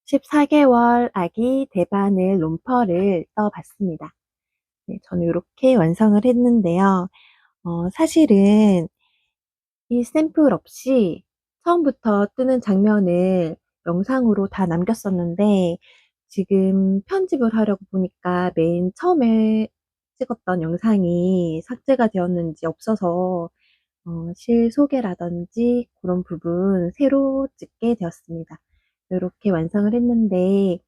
14개월 아기 대바늘 롬퍼를 떠봤습니다. 네, 저는 이렇게 완성을 했는데요. 사실은 이 샘플 없이 처음부터 뜨는 장면을 영상으로 다 남겼었는데, 지금 편집을 하려고 보니까 맨 처음에 찍었던 영상이 삭제가 되었는지 없어서 실소개라든지 그런 부분 새로 찍게 되었습니다. 이렇게 완성을 했는데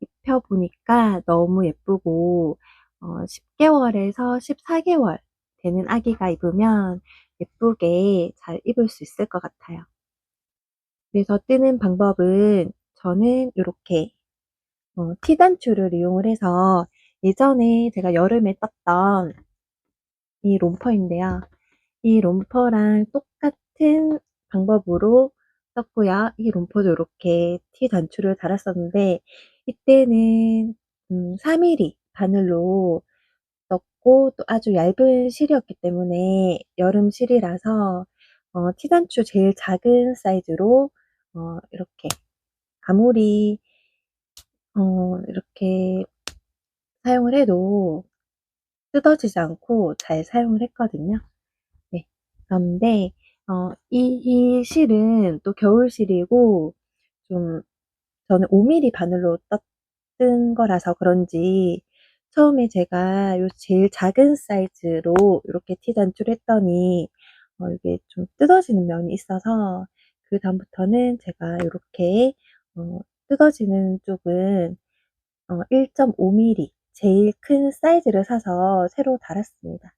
입혀보니까 너무 예쁘고 10개월에서 14개월 되는 아기가 입으면 예쁘게 잘 입을 수 있을 것 같아요. 그래서 뜨는 방법은 저는 이렇게 티단추를 이용을 해서 예전에 제가 여름에 떴던 이 롬퍼인데요. 이 롬퍼랑 똑같은 방법으로 떴고요. 이 롬퍼도 이렇게 티 단추를 달았었는데 이때는 4mm 바늘로 떴고 또 아주 얇은 실이었기 때문에 여름 실이라서 티 단추 제일 작은 사이즈로 이렇게 아무리 이렇게 사용을 해도 뜯어지지 않고 잘 사용을 했거든요. 네. 그런데 이 실은 또 겨울실이고 좀 저는 5mm 바늘로 뜬 거라서 그런지 처음에 제가 요 제일 작은 사이즈로 이렇게 티 단추를 했더니 이게 좀 뜯어지는 면이 있어서 그다음부터는 제가 요렇게 뜯어지는 쪽은 1.5mm 제일 큰 사이즈를 사서 새로 달았습니다.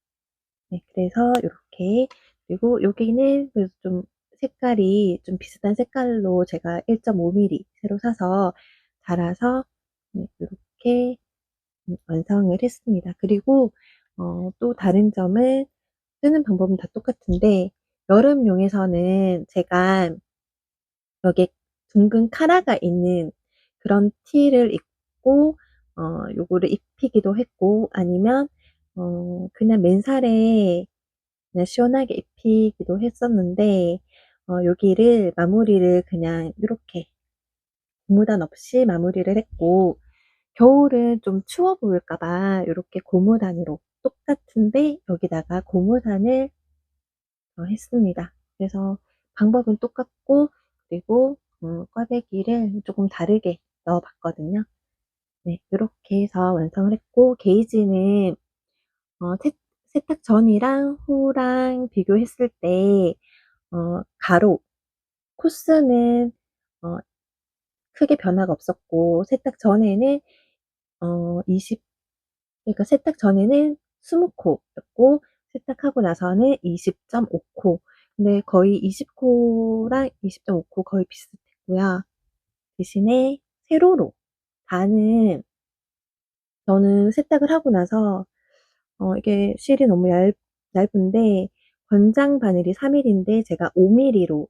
네, 그래서 요렇게, 그리고 여기는 그래도 좀 색깔이 좀 비슷한 색깔로 제가 1.5mm 새로 사서 달아서 네, 요렇게 완성을 했습니다. 그리고 또 다른 점은 뜨는 방법은 다 똑같은데 여름용에서는 제가 여기에 둥근 카라가 있는 그런 티를 입고 요거를 입히기도 했고, 아니면 그냥 맨살에 그냥 시원하게 입히기도 했었는데 여기를 마무리를 그냥 이렇게 고무단 없이 마무리를 했고, 겨울은 좀 추워 보일까 봐 이렇게 고무단으로 똑같은데 여기다가 고무단을 했습니다. 그래서 방법은 똑같고, 그리고 꽈배기를 조금 다르게 넣어 봤거든요. 네, 이렇게 해서 완성을 했고, 게이지는 세탁 전이랑 후랑 비교했을 때 가로 코스는 어 크게 변화가 없었고, 세탁 전에는 20 그러니까 세탁 전에는 20코였고 세탁하고 나서는 20.5코. 근데 거의 20코랑 20.5코 거의 비슷했고요. 대신에 세로로 반은, 저는 세탁을 하고 나서 이게 실이 너무 얇은데 권장 바늘이 3mm인데 제가 5mm로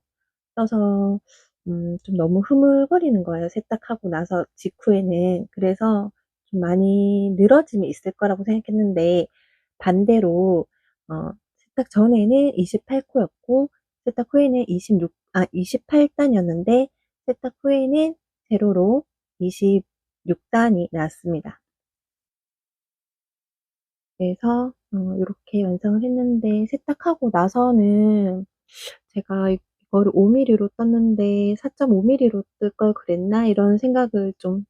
써서 좀 너무 흐물거리는 거예요, 세탁하고 나서 직후에는. 그래서 좀 많이 늘어짐이 있을 거라고 생각했는데 반대로 세탁 전에는 28코였고 세탁 후에는 28단이었는데 세탁 후에는 세로로 26단이 나왔습니다. 그래서 요렇게 완성을 했는데 세탁하고 나서는 제가 이거를 5mm로 떴는데 4.5mm로 뜰 걸 그랬나 이런 생각을 좀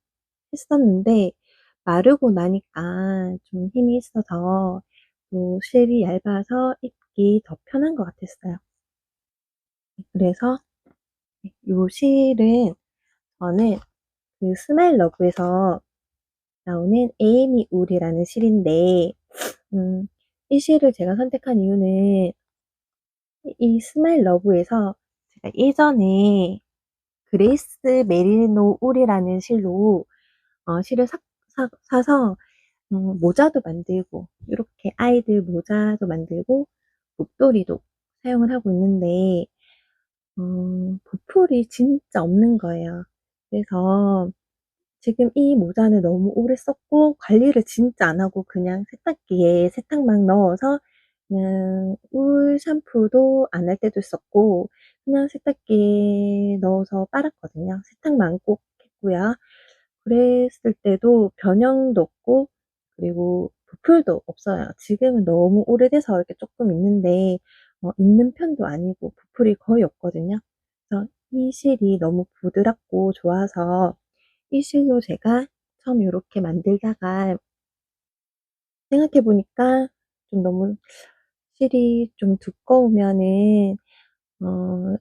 했었는데, 마르고 나니까 좀 힘이 있어서 또 실이 얇아서 입기 더 편한 것 같았어요. 그래서 요 실은 저는 그 스마일 러브에서 나오는 에이미 울이라는 실인데, 음, 이 실을 제가 선택한 이유는 이 스마일 러브에서 제가 예전에 그레이스 메리노 울이라는 실로 실을 사서 모자도 만들고 이렇게 아이들 모자도 만들고 목도리도 사용을 하고 있는데 보풀이 진짜 없는 거예요. 그래서 지금 이 모자는 너무 오래 썼고 관리를 진짜 안 하고 그냥 세탁기에 세탁막 넣어서 그냥 울 샴푸도 안 할 때도 있었고 그냥 세탁기에 넣어서 빨았거든요. 세탁만 꼭 했고요. 그랬을 때도 변형도 없고 그리고 부풀도 없어요. 지금은 너무 오래돼서 이렇게 쪼끔 있는데 있는 편도 아니고 부풀이 거의 없거든요. 그래서 이 실이 너무 부드럽고 좋아서 이 실로 제가 처음 요렇게 만들다가 생각해 보니까 좀 너무 실이 좀 두꺼우면은 어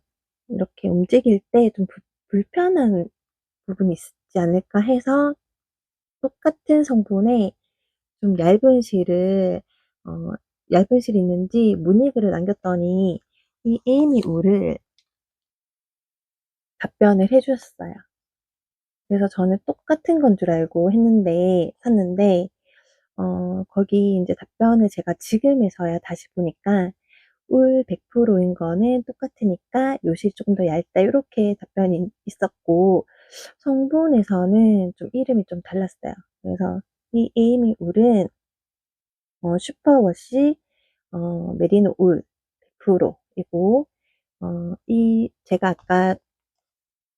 이렇게 움직일 때 좀 불편한 부분이 있지 않을까 해서 똑같은 성분의 좀 얇은 실이 있는지 문의글을 남겼더니 이 에이미 울을 답변을 해 주셨어요. 그래서 저는 똑같은 건 줄 알고 샀는데 거기 인제 답변을 제가 지금에서야 다시 보니까 "울 100% 인 거는 똑같으니까 요 실이 쪼금 더 얇다." 요렇게 답변이 있었고 성분에서는 좀 이름이 좀 달랐어요. 그래서 이 에이미 울은 슈퍼워시 메리노 울 100% 이고 이 제가 아까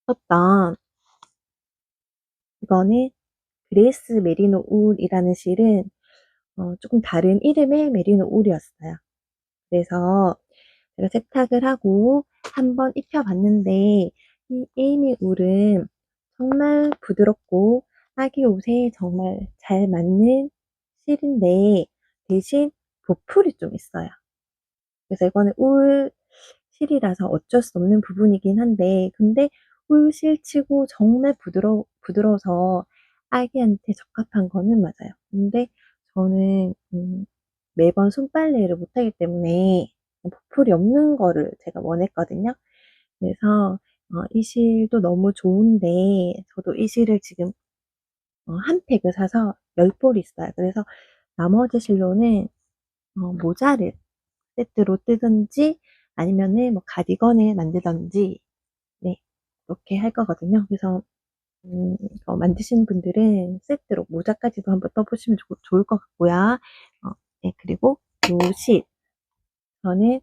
썼던 이거는 그레이스 메리노 울이라는 실은 쪼끔 다른 이름의 메리노 울이었어요. 그래서 제가 세탁을 하고 한번 입혀 봤는데 이 에이미 울은 정말 부드럽고 아기 옷에 정말 잘 맞는 실인데 대신 보풀이 좀 있어요. 그래서 이거는 울 실이라서 어쩔 수 없는 부분이긴 한데 근데 울 실치고 정말 부드러워서 아기한테 적합한 거는 맞아요. 근데 저는 매번 손빨래를 못 하기 때문에 보풀이 없는 거를 제가 원했거든요. 그래서 이 실도 너무 좋은데 저도 이 실을 지금 한 팩을 사서 10 볼이 있어요. 그래서 나머지 실로는 모자를 세트로 뜨든지 아니면은 뭐 가디건을 만들든지 네 그렇게 할 거거든요. 그래서 이거 만드시는 분들은 세트로 모자까지도 한번 떠 보시면 좋을 것 같고요. 네 그리고 요 실 저는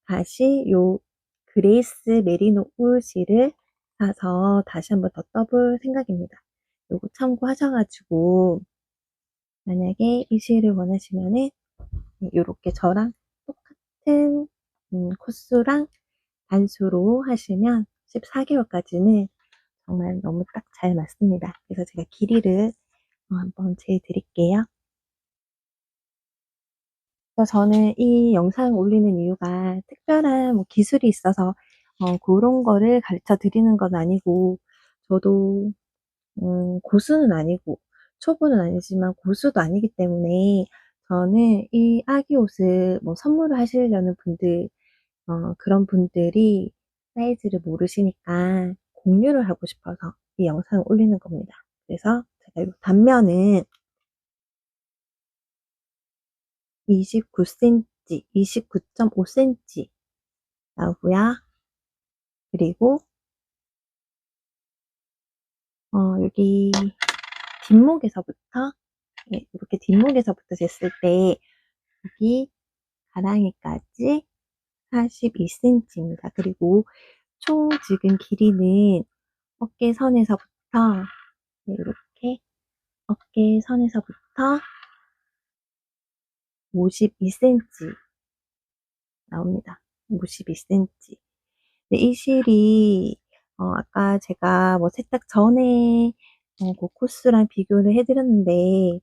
다시 요 그레이스 메리노 울 실을 사서 다시 한번 더 떠 볼 생각입니다. 요거 참고하셔 가지고 만약에 이 실을 원하시면은 요렇게 저랑 똑같은 코스랑 단수로 하시면 14개월까지는 정말 너무 딱 잘 맞습니다. 그래서 제가 길이를 한번 재어 드릴게요. 그래서 저는 이 영상 올리는 이유가 특별한 뭐 기술이 있어서 고런 거를 가르쳐 드리는 건 아니고 저도 고수는 아니고 초보는 아니지만 고수도 아니기 때문에 저는 이 아기 옷을 뭐 선물을 하시려는 분들 그런 분들이 사이즈를 모르시니까 공유를 하고 싶어서 이 영상을 올리는 겁니다. 그래서 제가 요 단면은 29cm, 29.5cm 나오고요. 그리고 여기 뒷목에서부터 예 이렇게 뒷목에서부터 쟀을 때 여기 가랑이까지 42cm입니다. 그리고 총 지금 길이는 어깨선에서부터 네 요렇게 어깨선에서부터 52cm 나옵니다. 52cm. 네 이 실이 아까 제가 뭐 세탁 전에 그 코스랑 비교를 해 드렸는데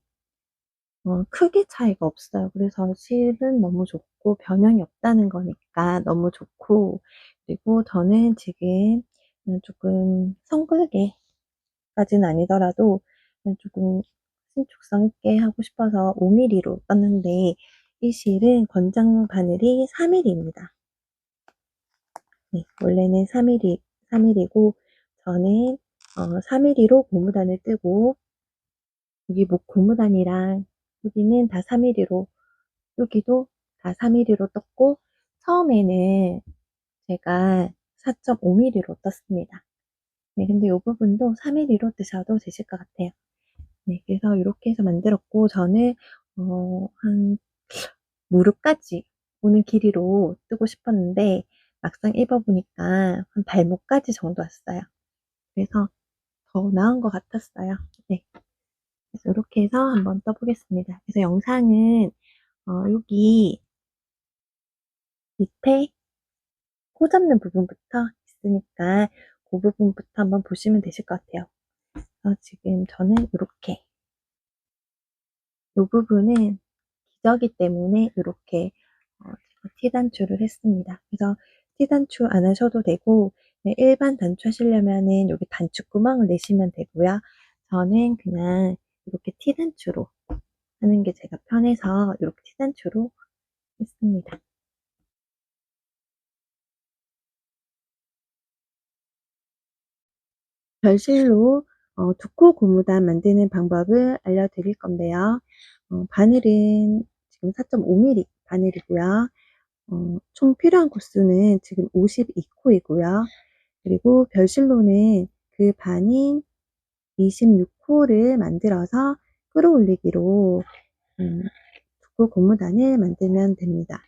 크게 차이가 없어요. 그래서 실은 너무 좋고 변형이 없다는 거니까 너무 좋고 그리고 저는 지금 쪼끔 성글게까지는 아니더라도 쪼금 신축성 있게 하고 싶어서 5mm로 떴는데 이 실은 권장 바늘이 4mm입니다. 네 원래는 3mm고 저는 4mm로 고무단을 뜨고 여기 목 고무단이랑 여기는 다 3mm로 여기도 다 3mm로 떴고 처음에는 제가 4.5mm로 떴습니다. 네 근데 요 부분도 3mm로 뜨셔도 되실 것 같아요. 네 그래서 요렇게 해서 만들었고 저는 한 무릎까지 오는 길이로 뜨고 싶었는데 막상 입어 보니까 한 발목까지 정도 왔어요. 그래서 더 나은 것 같았어요. 네. 그래서 요렇게 해서 한번 떠 보겠습니다. 그래서 영상은 여기 밑에 코 잡는 부분부터 있으니까 고 부분부터 한번 보시면 되실 것 같아요. 지금 저는 요렇게 요 부분은 기저귀 때문에 요렇게 제가 티 단추를 했습니다. 그래서 티 단추 안 하셔도 되고 그냥 일반 단추 하시려면은 여기 단추 구멍을 내시면 되고요. 저는 그냥 이렇게 티 단추로 하는 게 제가 편해서 요렇게 티 단추로 했습니다. 별실로 두 코 고무단 만드는 방법을 알려드릴 건데요. 바늘은 지금 4.5mm 바늘이고요. 총 필요한 코수는 지금 52코이고요. 그리고 별실로는 그 반인 26코를 만들어서 끌어올리기로 두 코 고무단을 만들면 됩니다.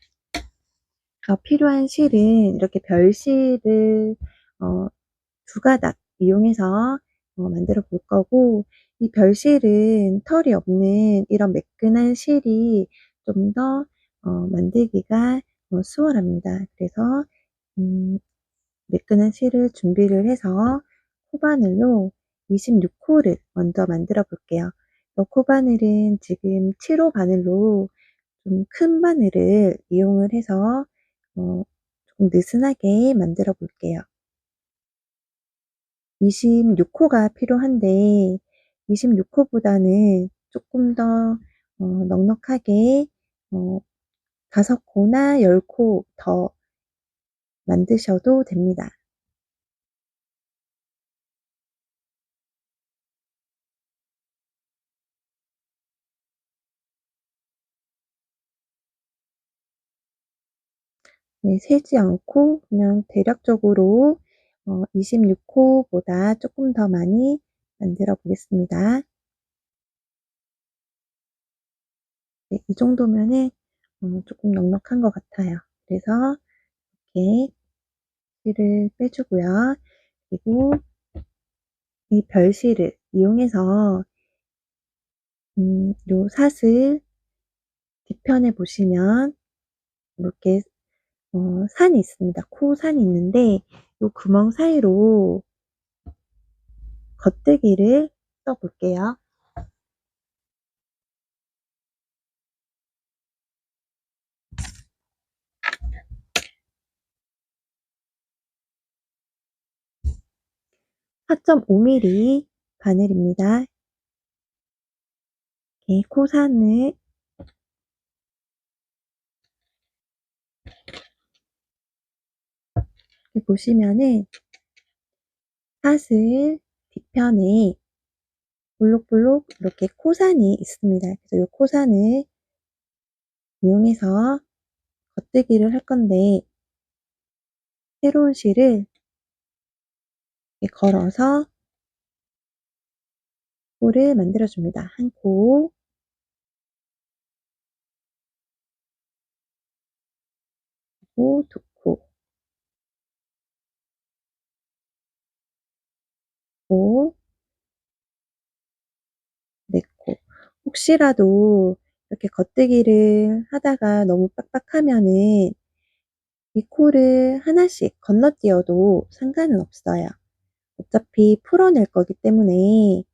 필요한 실은 이렇게 별실을 어 두 가닥 이용해서 만들어 볼 거고, 이 별실은 털이 없는 이런 매끈한 실이 좀 더 만들기가 수월합니다. 그래서 음 매끈한 실을 준비를 해서 코바늘로 26코를 먼저 만들어 볼게요. 코바늘은 지금 7호 바늘로 좀 큰 바늘을 이용을 해서 조금 느슨하게 만들어 볼게요. 26코가 필요한데 26코보다는 조금 더 넉넉하게 어 5코나 10코 더 만드셔도 됩니다. 네, 세지 않고 그냥 대략적으로 26코보다 조금 더 많이 만들어 보겠습니다. 네, 이 정도면은 조금 넉넉한 것 같아요. 그래서 이렇게 실을 빼주고요. 그리고 이 별실을 이용해서 요 사슬 뒤편에 보시면 이렇게 산이 있습니다. 코산이 있는데 요 구멍 사이로 겉대기를 떠 볼게요. 4.5mm 바늘입니다. 이렇게 코산을 이렇게 보시면은 사슬 뒤편에 볼록볼록 이렇게 코산이 있습니다. 그래서 요 코산을 이용해서 겉대기를 할 건데, 새로운 실을 이렇게 걸어서 코를 만들어 줍니다. 한 코, 그리고 두 코, 코, 네 코. 혹시라도 이렇게 겉대기를 하다가 너무 빡빡하면은 이 코를 하나씩 건너뛰어도 상관은 없어요. 어차피 풀어낼 거기 때문에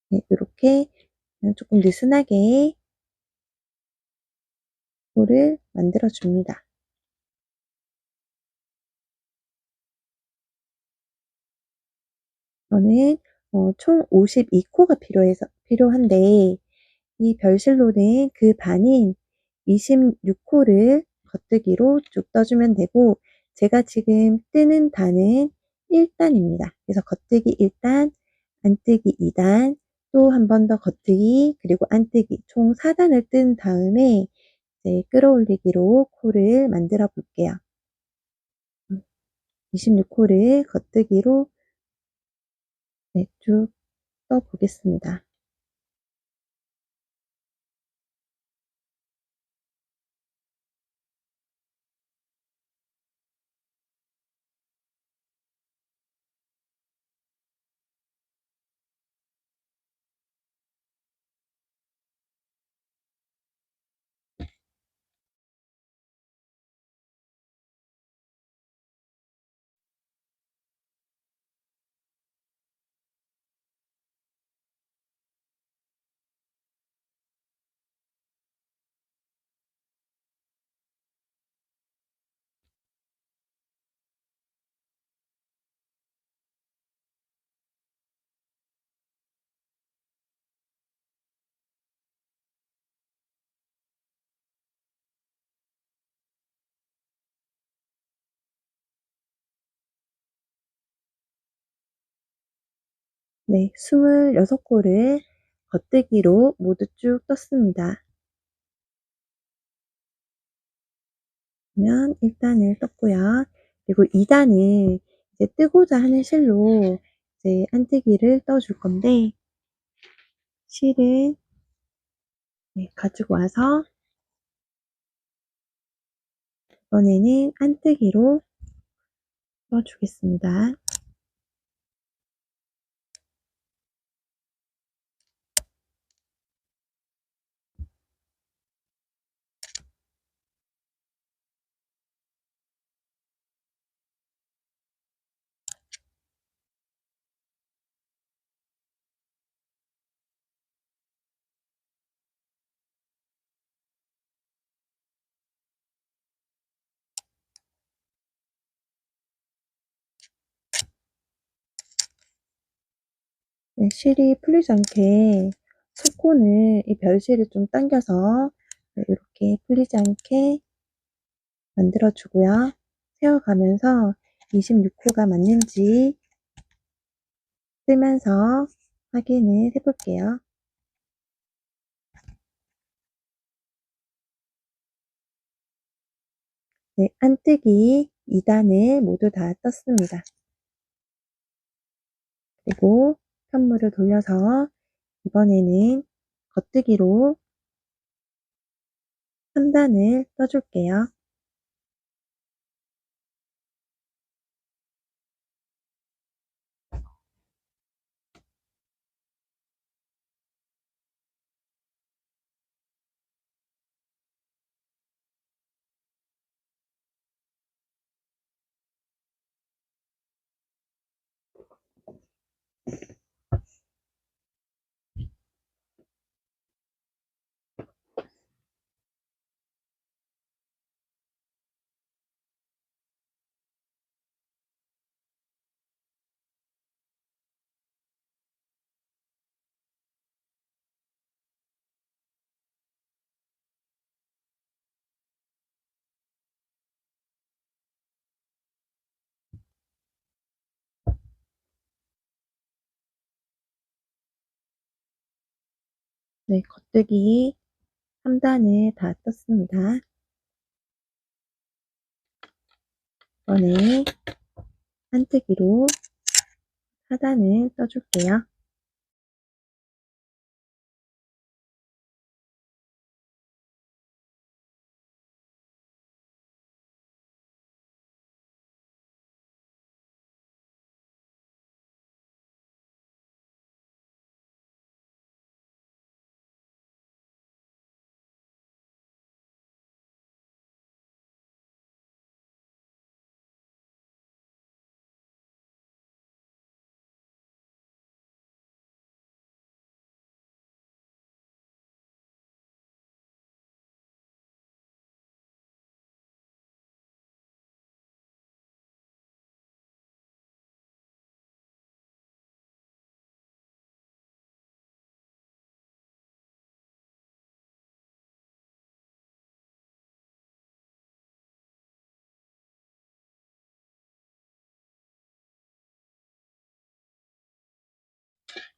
네, 요렇게 그냥 조금 느슨하게 코를 만들어 줍니다. 저는 총 52코가 필요한데 이 별실로는 그 반인 26코를 겉뜨기로 쭉 떠주면 되고, 제가 지금 뜨는 단은 1단입니다. 그래서 겉뜨기 1단, 안뜨기 2단, 또 한 번 더 겉뜨기, 그리고 안뜨기 총 4단을 뜬 다음에 이제 끌어올리기로 코를 만들어 볼게요. 26코를 겉뜨기로 네, 쭉 떠 보겠습니다. 네, 26코를 겉뜨기로 모두 쭉 떴습니다. 그러면 1단을 떴고요. 그리고 2단을 이제 뜨고자 하는 실로 이제 안뜨기를 떠줄 건데, 실을 네, 가지고 와서 이번에는 안뜨기로 떠주겠습니다. 네, 실이 풀리지 않게 속콘을 이 별실을 좀 당겨서 네, 이렇게 풀리지 않게 만들어 주고요. 세어가면서 26호가 맞는지 쓰면서 확인을 해 볼게요. 네, 안뜨기 2단을 모두 다 떴습니다. 그리고 편물을 돌려서 이번에는 겉뜨기로 3단을 떠줄게요. 네, 겉뜨기 3단을 다 떴습니다. 이번에 안뜨기로 4단을 떠줄게요.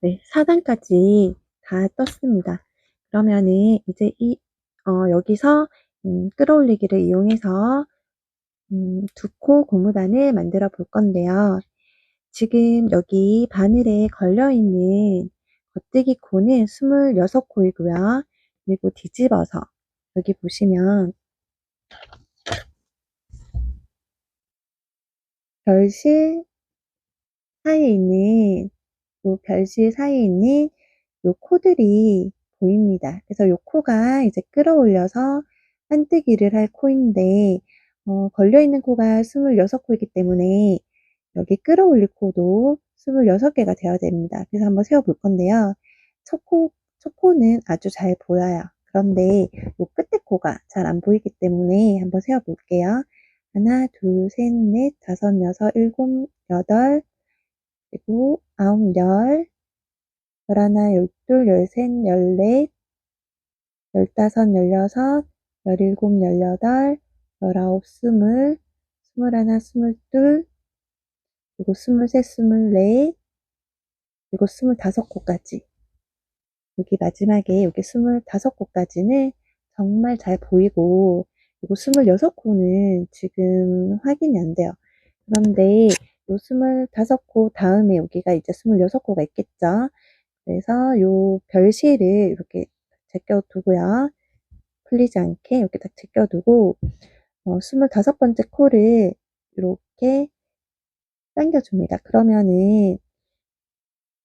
네, 4단까지 다 떴습니다. 그러면은 이제 여기서 끌어올리기를 이용해서 2코 고무단을 만들어 볼 건데요. 지금 여기 바늘에 걸려있는 겉뜨기 코는 26코이고요. 그리고 뒤집어서 여기 보시면 별실 사이에 있는 요 별실 사이에 있는 요 코들이 보입니다. 그래서 요 코가 이제 끌어올려서 한뜨기를 할 코인데 걸려있는 코가 26코이기 때문에 여기 끌어올릴 코도 26개가 되어야 됩니다. 그래서 한번 세워 볼 건데요. 첫 코는 아주 잘 보여요. 그런데 요 끝에 코가 잘 안 보이기 때문에 한번 세워 볼게요. 하나, 둘, 셋, 넷, 다섯, 여섯, 일곱, 여덟, 그리고 아홉, 열, 열하나, 열둘, 열셋, 열넷, 열다섯, 열여섯, 열일곱, 열여덟, 열아홉, 스물, 스물하나, 스물둘, 그리고 스물셋, 스물넷, 그리고 25코까지. 여기 마지막에 여기 25코까지는 정말 잘 보이고, 그리고 26코는 지금 확인이 안 돼요. 그런데 요 25코 다음에 여기가 이제 26코가 있겠죠. 그래서 요 별실을 이렇게 제껴두고요. 풀리지 않게 이렇게 딱 제껴두고, 25번째 코를 이렇게 당겨줍니다. 그러면은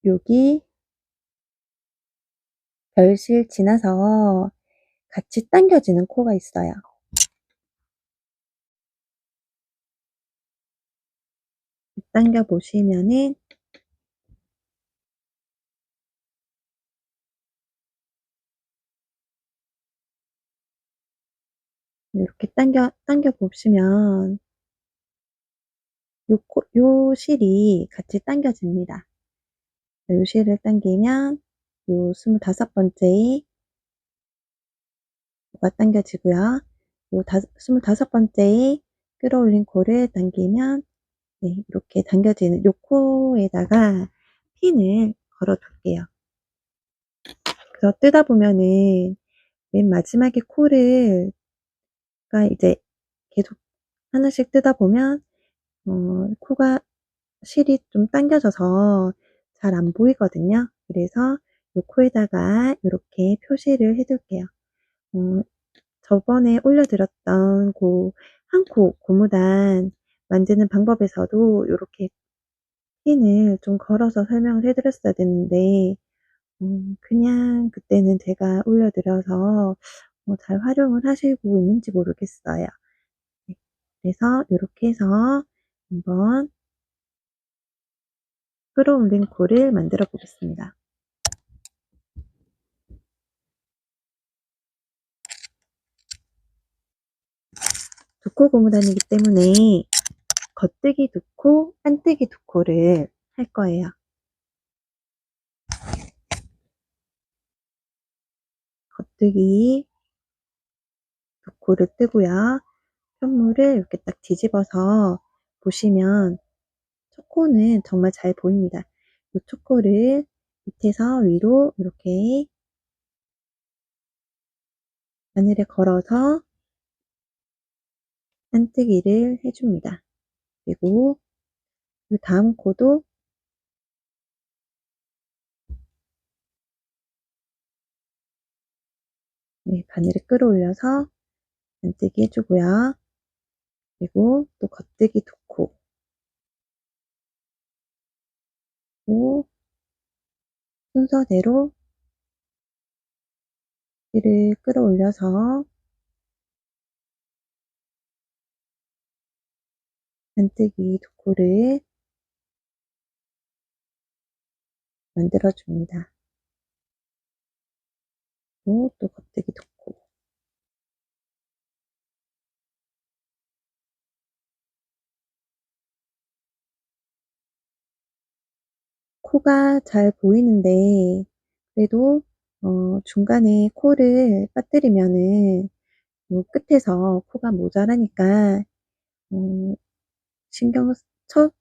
여기 별실 지나서 같이 당겨지는 코가 있어요. 당겨 보시면은 이렇게 당겨 보시면 요 실이 같이 당겨집니다. 요 실을 당기면 요 25번째 코가 당겨지고요. 요 25번째 끌어올린 코를 당기면, 네, 이렇게 당겨지는 요 코에다가 핀을 걸어 둘게요. 그래서 뜨다 보면은 맨 마지막에 코를 이제 계속 하나씩 뜨다 보면 코가 실이 좀 당겨져서 잘 안 보이거든요. 그래서 요 코에다가 이렇게 표시를 해 둘게요. 어 저번에 올려드렸던 한 코 고무단 만드는 방법에서도 요렇게 핀을 좀 걸어서 설명을 해 드렸어야 됐는데, 그냥 그때는 제가 올려드려서 잘 활용을 하시고 있는지 모르겠어요. 네. 그래서 요렇게 해서 한번 끌어올린 코를 만들어 보겠습니다. 두 코 고무단이기 때문에 겉뜨기 2코, 안뜨기 2코를 할 거예요. 겉뜨기 2코를 뜨고요. 편물을 이렇게 딱 뒤집어서 보시면 첫 코는 정말 잘 보입니다. 이 첫 코를 밑에서 위로 이렇게 바늘에 걸어서 안뜨기를 해줍니다. 그리고 이 다음 코도, 네, 바늘을 끌어올려서 안뜨기 해주고요. 그리고 또 겉뜨기 2코, 또 순서대로 실을 끌어올려서 안뜨기 2코를 만들어 줍니다. 그리고 또 겉뜨기 2코. 코가 잘 보이는데, 그래도 중간에 코를 빠뜨리면은 요 끝에서 코가 모자라니까, 어 신경을 처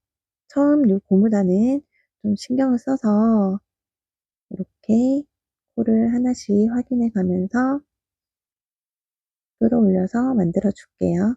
처음 요 고무단은 좀 신경을 써서 이렇게 코를 하나씩 확인해 가면서 끌어올려서 만들어 줄게요.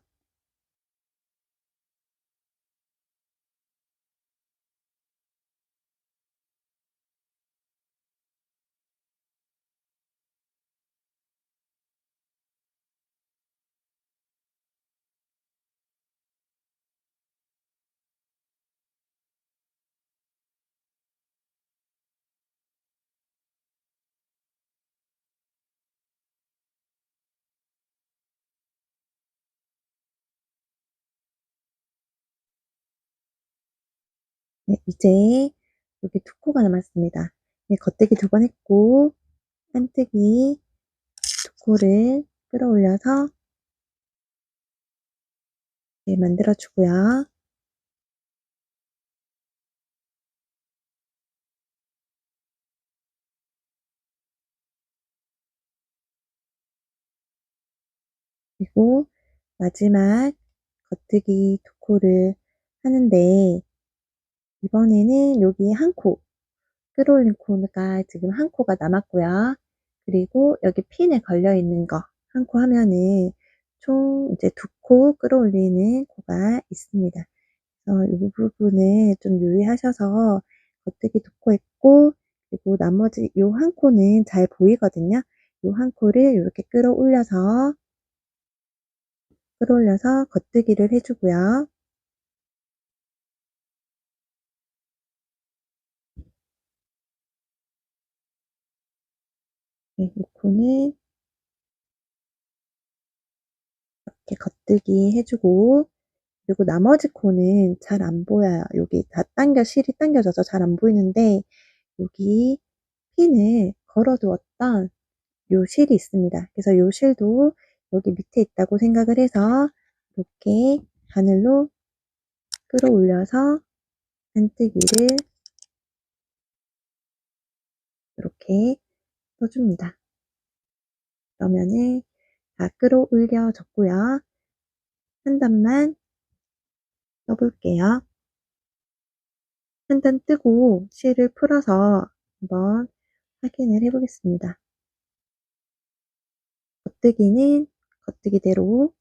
네, 이제 여기 2코가 남았습니다. 네, 겉뜨기 2번 했고 안뜨기 2코를 끌어올려서, 네, 만들어 주고요. 그리고 마지막 겉뜨기 2코를 하는데, 이번에는 여기 한 코, 끌어올린 코가 지금 한 코가 남았고요. 그리고 여기 핀에 걸려 있는 거 한 코 하면은 총 이제 2코 끌어올리는 코가 있습니다. 이 부분을 좀 유의하셔서 겉뜨기 2코 했고, 그리고 나머지 요 한 코는 잘 보이거든요. 요 한 코를 요렇게 끌어올려서 겉뜨기를 해 주고요. 네, 이 코는 이렇게 겉뜨기 해 주고, 그리고 나머지 코는 잘 안 보여요. 여기 다 실이 당겨져서 잘 안 보이는데, 여기 핀을 걸어 두었던 요 실이 있습니다. 그래서 요 실도 여기 밑에 있다고 생각을 해서 이렇게 바늘로 끌어올려서 안뜨기를 이렇게 떠줍니다. 그러면은 다 끌어올려졌고요. 한 단만 떠볼게요. 한 단 뜨고 실을 풀어서 한번 확인을 해 보겠습니다. 겉뜨기는 겉뜨기대로,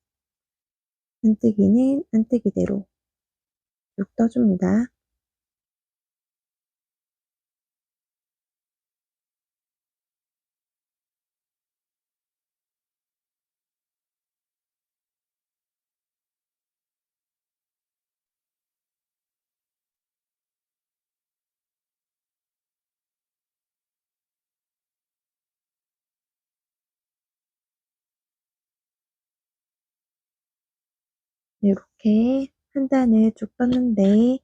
안뜨기는 안뜨기대로 쭉 떠줍니다. 이렇게 한 단을 쭉 떴는데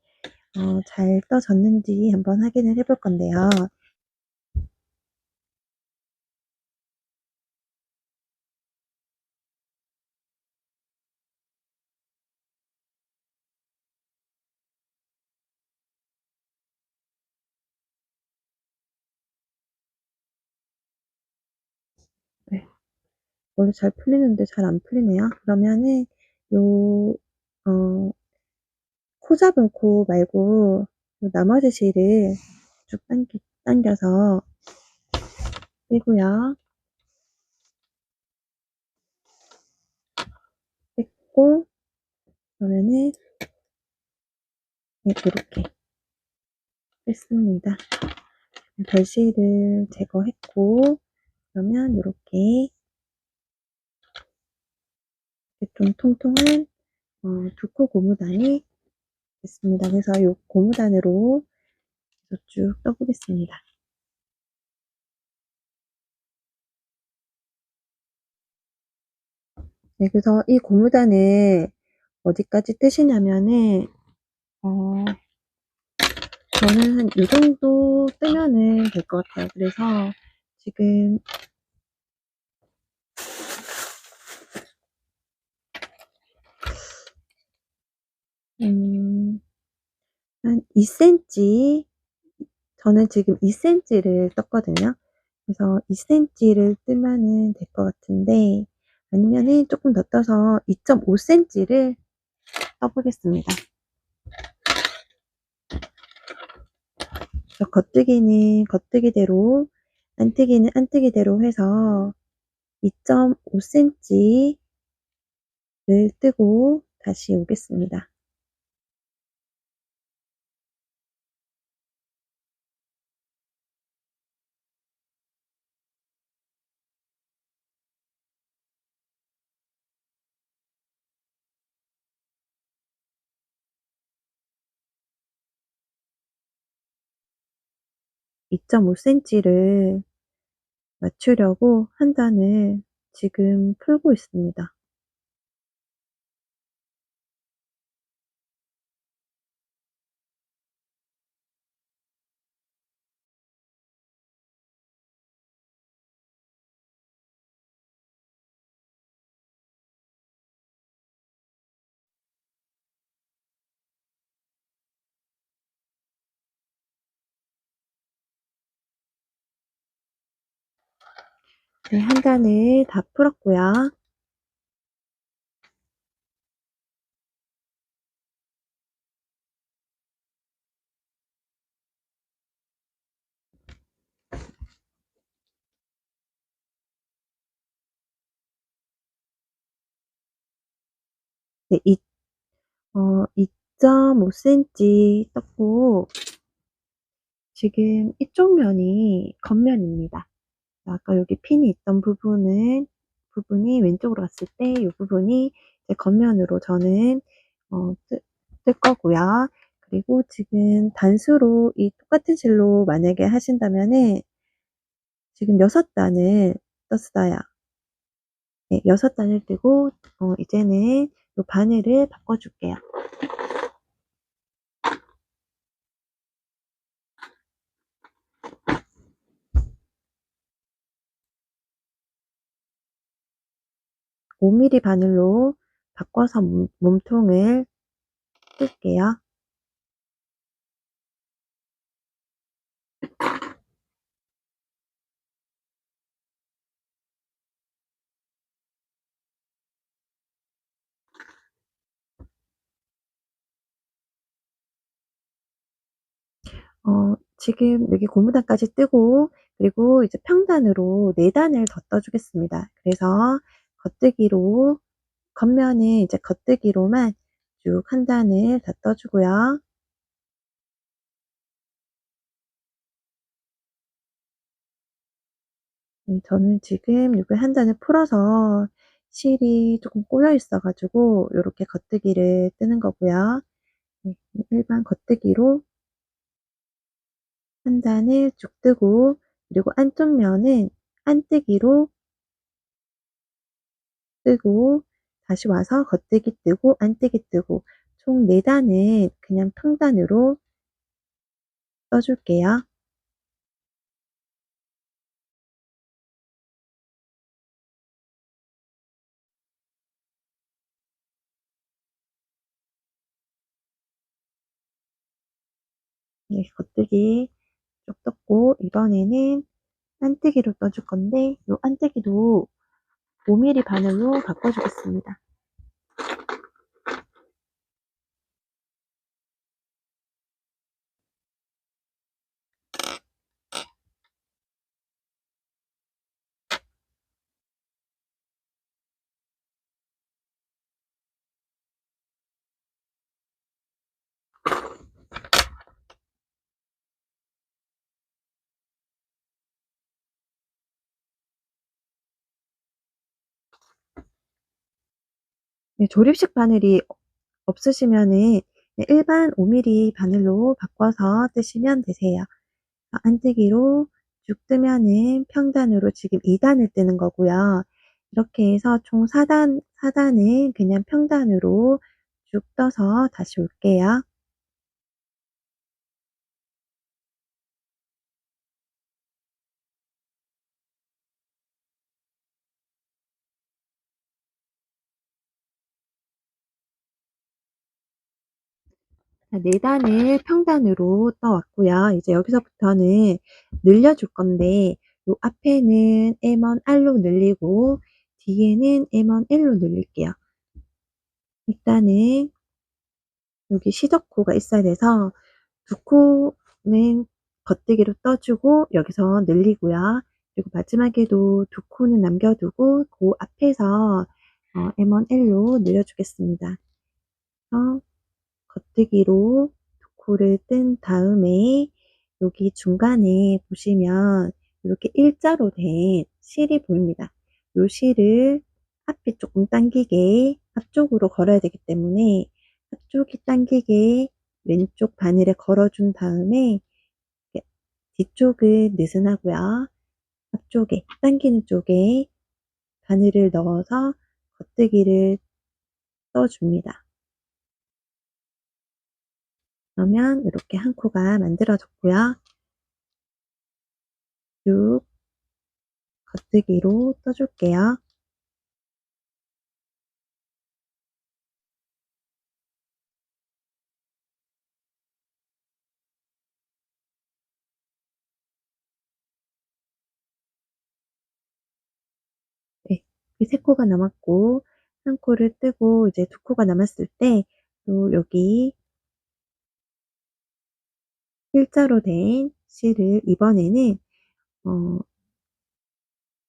잘 떠졌는지 한번 확인을 해볼 건데요. 네. 원래 잘 풀리는데 잘 안 풀리네요. 그러면은 요 어 코 잡은 코 말고 요 나머지 실을 쭉 당겨서 빼고요. 뺐고, 그러면은 네, 요렇게 뺐습니다. 별실을 제거했고, 그러면 요렇게 좀 통통한 2코 고무단이 됐습니다. 그래서 요 고무단으로 쭉 떠 보겠습니다. 네, 그래서 이 고무단을 어디까지 뜨시냐면은 어 저는 한 요 정도 뜨면은 될 것 같아요. 그래서 지금 음 한 2 센티, 저는 지금 2 센티를 떴거든요. 그래서 2 센티를 뜨면은 될 것 같은데, 아니면은 쪼끔 더 떠서 2.5 센티를 떠 보겠습니다. 그래서 겉뜨기는 겉뜨기대로, 안뜨기는 안뜨기대로 해서 2.5 센티를 뜨고 다시 오겠습니다. 2.5 센티를 맞추려고 한 단을 지금 풀고 있습니다. '네, 한 단을 다 풀었고요. 네, 2.5cm 떴고 지금 이쪽 면이 겉면입니다. 아까 여기 핀이 있던 부분이 왼쪽으로 갔을 때 이 부분이 이제 겉면으로 저는 뜰 거고요. 그리고 지금 단수로 이 똑같은 실로 만약에 하신다면은 지금 6단을 떴어요. 네, 6단을 뜨고 이제는 요 바늘을 바꿔줄게요. 5mm 바늘로 바꿔서 몸통을 뜰게요. 지금 여기 고무단까지 뜨고 그리고 이제 평단으로 4단을 더 떠주겠습니다. 그래서 겉뜨기로 겉면에 이제 겉뜨기로만 쭉 한 단을 더 떠주고요. 저는 지금 요거 한 단을 풀어서 실이 조금 꼬여 있어 가지고 요렇게 겉뜨기를 뜨는 거고요. 네, 일반 겉뜨기로 한 단을 쭉 뜨고 그리고 안쪽 면은 안뜨기로 뜨고 다시 와서 겉뜨기 뜨고 안뜨기 뜨고 총 4단을 그냥 평단으로 떠줄게요. 네, 겉뜨기 쭉 떴고 이번에는 안뜨기로 떠줄 건데 이 안뜨기도 5mm 바늘로 바꿔주겠습니다. 네, 조립식 바늘이 없으시면은 네, 일반 5mm 바늘로 바꿔서 뜨시면 되세요. 안뜨기로 쭉 뜨면은 평단으로 지금 2단을 뜨는 거고요. 이렇게 해서 총 4단을 그냥 평단으로 쭉 떠서 다시 올게요. 자, 4단을 평단으로 떠왔고요. 이제 여기서부터는 늘려줄 건데 요 앞에는 M1R로 늘리고 뒤에는 M1L로 늘릴게요. 일단은 여기 시접코가 있어야 돼서 두 코는 겉뜨기로 떠주고 여기서 늘리고요. 그리고 마지막에도 두 코는 남겨두고 그 앞에서 M1L로 늘려주겠습니다. 겉뜨기로 두 코를 뜬 다음에 여기 중간에 보시면 이렇게 일자로 된 실이 보입니다. 이 실을 앞이 조금 당기게 앞쪽으로 걸어야 되기 때문에 앞쪽이 당기게 왼쪽 바늘에 걸어준 다음에 뒤쪽은 느슨하고요. 앞쪽에 당기는 쪽에 바늘을 넣어서 겉뜨기를 떠줍니다. 그러면 이렇게 한 코가 만들어졌고요. 쭉 겉뜨기로 떠줄게요. 네, 이 세 코가 남았고 한 코를 뜨고 이제 두 코가 남았을 때 또 여기 일자로 된 실을 어,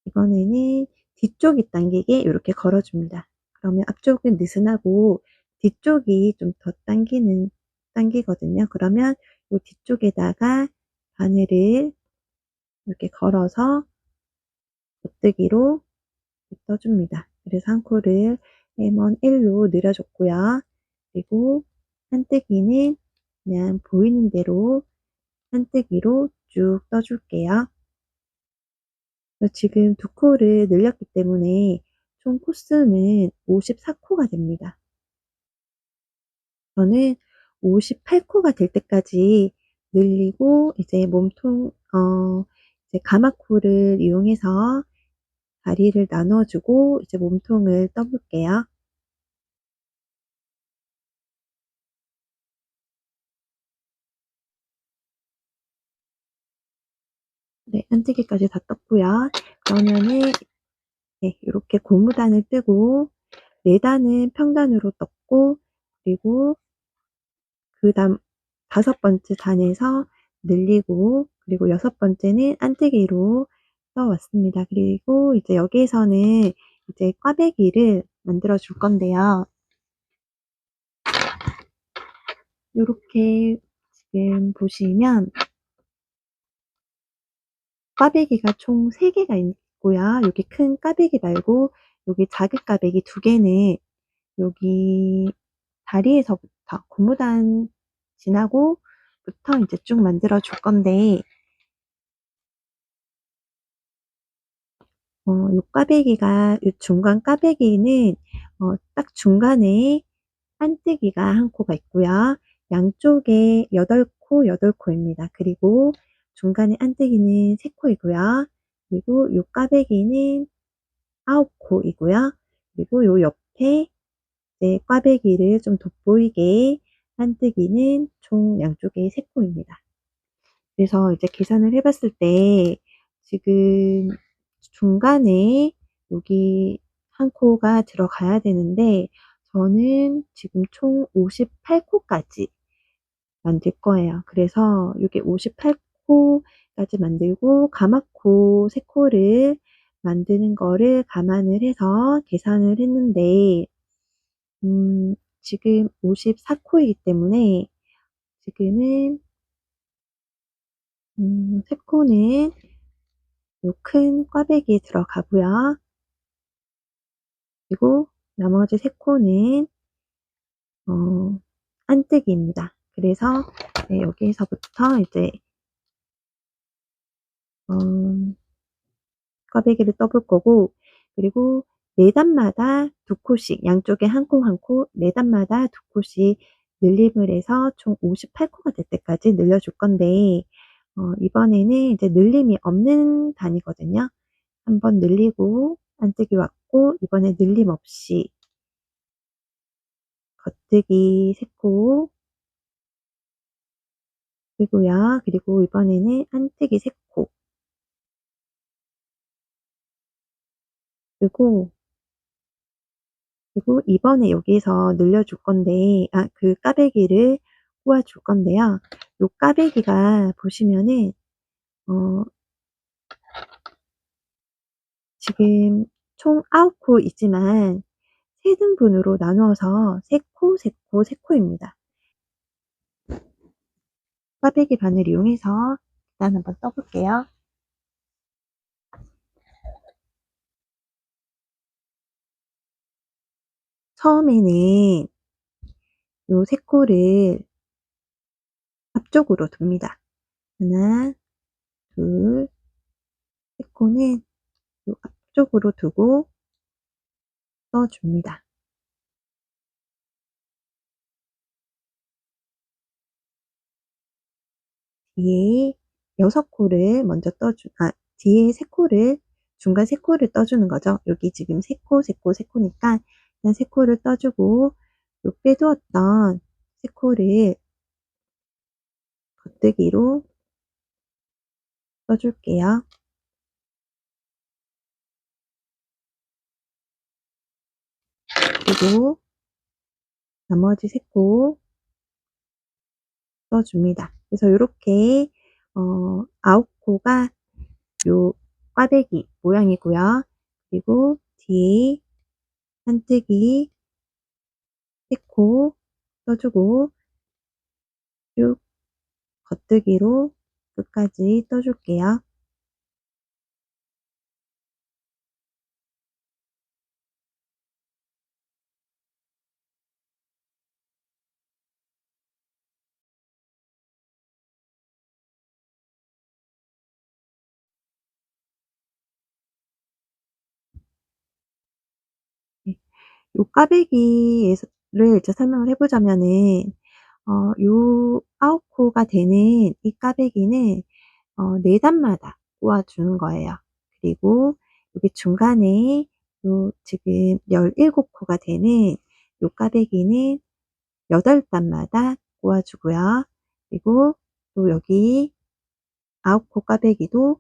이번에는 뒤쪽이 당기게 이렇게 걸어줍니다. 그러면 앞쪽은 느슨하고 뒤쪽이 좀 더 당기거든요. 그러면 요 뒤쪽에다가 바늘을 이렇게 걸어서 겉뜨기로 떠 줍니다. 그래서 한 코를 레몬 1로 늘여 줬고요. 그리고 한뜨기는 그냥 보이는 대로 한뜨기로 쭉 떠 줄게요. 지금 2 코를 늘렸기 때문에 총 코수는 54코가 됩니다. 저는 58코가 될 때까지 늘리고 이제 몸통 이제 가마코를 이용해서 다리를 나눠 주고 이제 몸통을 떠 볼게요. 네, 한뜨기까지 다 떴고요. 그러면은 네, 요렇게 고무단을 뜨고 4단은 평단으로 떴고, 그리고 그다음 5번째 단에서 늘리고, 그리고 6번째는 안뜨기로 떠 왔습니다. 그리고 이제 여기에서는 이제 꽈배기를 만들어 줄 건데요. 요렇게 지금 보시면 꽈배기가 총 3개가 있고요. 여기 큰 꽈배기 말고 여기 작은 꽈배기 2개는 여기 다리에서부터 고무단 지나고부터 이제 쭉 만들어 줄 건데, 요 꽈배기가, 요 중간 꽈배기는 딱 중간에 한뜨기가 1코가 있고요. 양쪽에 8코, 8코입니다. 그리고 중간에 한뜨기는 3코이고요. 그리고 요 꽈배기는 9코이고요. 그리고 요 옆에 이제 꽈배기를 좀 돋보이게 한뜨기는 총 양쪽에 3코입니다. 그래서 이제 계산을 해 봤을 때 지금 중간에 여기 1코가 들어가야 되는데, 저는 지금 총 58코까지 만들 거예요. 그래서 요게 58코까지 만들고 가마코 3코를 만드는 거를 감안을 해서 계산을 했는데, 지금 54코이기 때문에 지금은 3코는 요 큰 꽈배기에 들어가고요. 그리고 나머지 3코는 안뜨기입니다. 그래서 네, 여기서부터 이제 어 꽈배기를 떠볼 거고, 그리고 4단마다 2코씩, 양쪽에 1코 1코 4단마다 2코씩 늘림을 해서 총 58코가 될 때까지 늘려 줄 건데, 이번에는 이제 늘림이 없는 단이거든요. 한번 늘리고 안뜨기 왔고, 이번에 늘림 없이 겉뜨기 3코 뜨고요. 그리고 이번에는 안뜨기 3코 뜨고, 그리고 이번에 여기서 늘려줄 건데, 그 까베기를 꼬아줄 건데요. 요 까베기가 보시면은 어 지금 총 9코 있지만 3등분으로 나누어서 3코, 3코, 3코입니다. 꽈배기 바늘 이용해서 일단 한번 떠볼게요. 처음에는 요 3코를 앞쪽으로 둡니다. 하나, 둘, 3코는 요 앞쪽으로 두고 떠줍니다. 뒤에 6코를 먼저 뒤에 3코를, 중간 3코를 떠주는 거죠. 여기 지금 3코, 3코, 3코니까 일단 3코를 떠주고, 요 빼두었던 3코를 겉뜨기로 떠줄게요. 그리고 나머지 3코 떠줍니다. 그래서 요렇게 9코가 요 꽈배기 모양이고요. 그리고 뒤에 한뜨기 세코 떠주고 쭉 겉뜨기로 끝까지 떠줄게요. 네. 요 까베기를 이제 설명을 해 보자면은 요 9 코가 되는 이 까베기는 4 단마다 꼬아 주는 거예요. 그리고 여기 중간에 요 지금 17 코가 되는 요 까베기는 8 단마다 꼬아 주고요. 그리고 또 여기 9 코 까베기도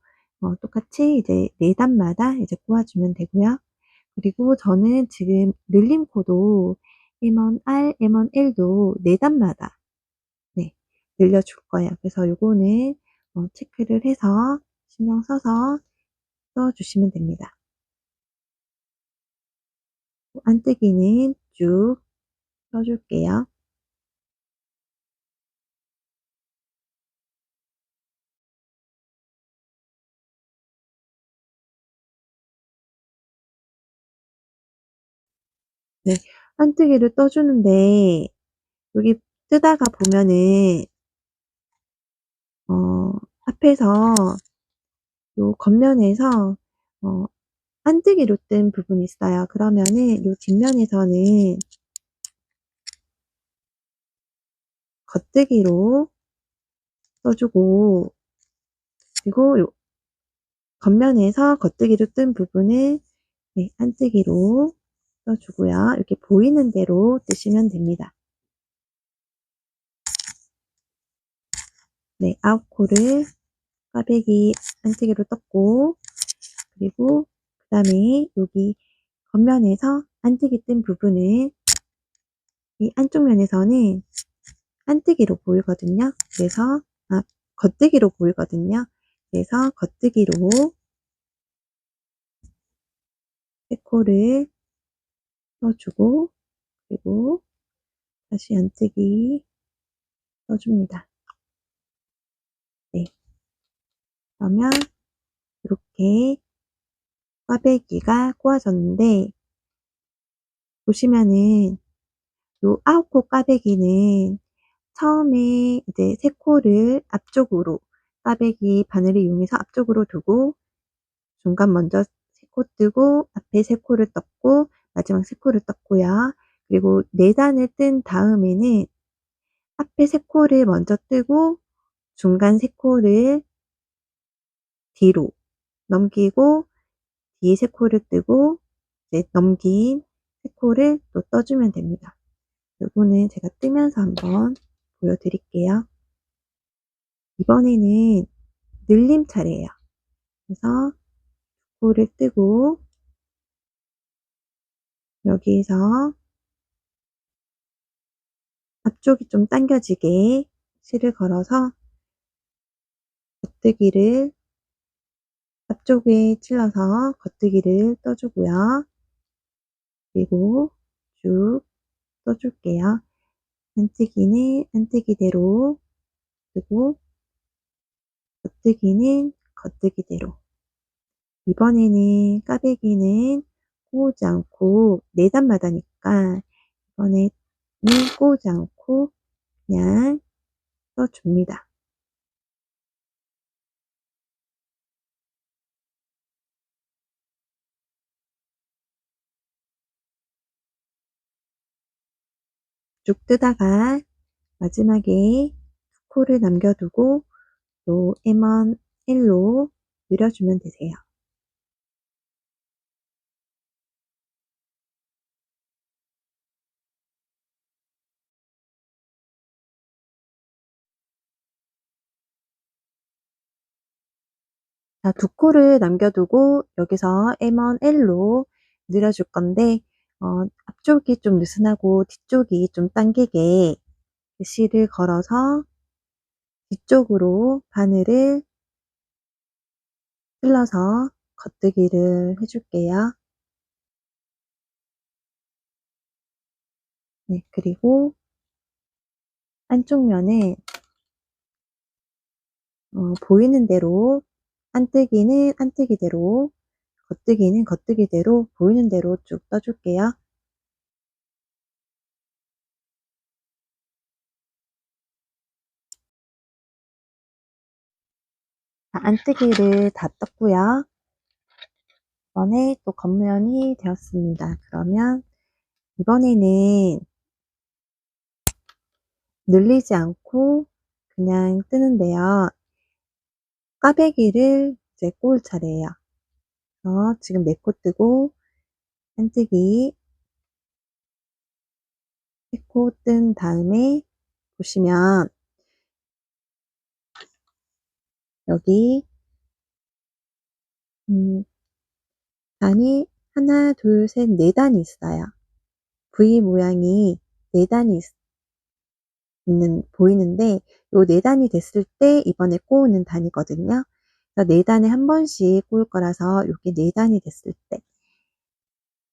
똑같이 이제 4 단마다 이제 꼬아 주면 되고요. 그리고 저는 지금 늘림 코도 M1R, M1L도 4 단마다 네 늘려줄 거예요. 그래서 요거는 체크를 해서 신경 써서 떠 주시면 됩니다. 안뜨기는 쭉 떠 줄게요. 네. 안뜨기를 떠 주는데 여기 뜨다가 보면은 어 앞에서 요 겉면에서 어 안뜨기로 뜬 부분이 있어요. 그러면은 요 뒷면에서는 겉뜨기로 떠 주고 그리고 요 겉면에서 겉뜨기로 뜬 부분을 네 안뜨기로 떠 주고요. 이렇게 보이는 대로 뜨시면 됩니다. 네 9 코를 꽈배기 안뜨기로 떴고 그리고 그다음에 여기 겉면에서 안뜨기 뜬 부분은 이 안쪽 면에서는 안뜨기로 보이거든요. 그래서 겉뜨기로 보이거든요. 그래서 겉뜨기로 3 코를 떠 주고 그리고 다시 안뜨기 떠 줍니다. 네. 그러면 이렇게 꽈배기가 꼬아졌는데 보시면은 요 9 코 꽈배기는 처음에 이제 3 코를 앞쪽으로 꽈배기 바늘을 이용해서 앞쪽으로 두고 중간 먼저 3 코 뜨고 앞에 3 코를 떴고 마지막 3 코를 떴고요. 그리고 4 단을 뜬 다음에는 앞에 3 코를 먼저 뜨고 중간 3 코를 뒤로 넘기고 뒤에 3 코를 뜨고 이제 넘긴 3 코를 또 떠 주면 됩니다. 요거는 제가 뜨면서 한번 보여 드릴게요. 이번에는 늘림 차례예요. 그래서 코를 뜨고 여기에서 앞쪽이 좀 당겨지게 실을 걸어서 겉뜨기를 앞쪽에 찔러서 겉뜨기를 떠 주고요. 그리고 쭉 떠 줄게요. 안뜨기는 안뜨기대로 뜨고 겉뜨기는 겉뜨기대로 이번에는 꽈배기는 꼬우지 않고 4 단마다니까 이번에는 꼬우지 않고 그냥 떠 줍니다. 쭉 뜨다가 마지막에 2 코를 남겨 두고 또 M1 L로 늘려주면 되세요. 자 2 코를 남겨 두고 여기서 M1 L로 늘려줄 건데 앞쪽이 좀 느슨하고 뒤쪽이 좀 당기게 실을 걸어서 뒤쪽으로 바늘을 찔러서 겉뜨기를 해 줄게요. 네, 그리고 안쪽 면은 보이는 대로 안뜨기는 안뜨기대로, 겉뜨기는 겉뜨기대로 보이는 대로 쭉 떠줄게요. 자, 안뜨기를 다 떴고요. 이번에 또 겉면이 되었습니다. 그러면 이번에는 늘리지 않고 그냥 뜨는데요. 꽈배기를 이제 꼬을 차례예요. 지금 4코 뜨고 안뜨기 3코 뜬 다음에 보시면 여기 단이 하나, 둘, 셋, 4단이 있어요. V 모양이 4단이 보이는데 요 4단이 됐을 때 이번에 꼬우는 단이거든요. 그래서 4단에 한 번씩 꼬을 거라서 요게 4단이 됐을 때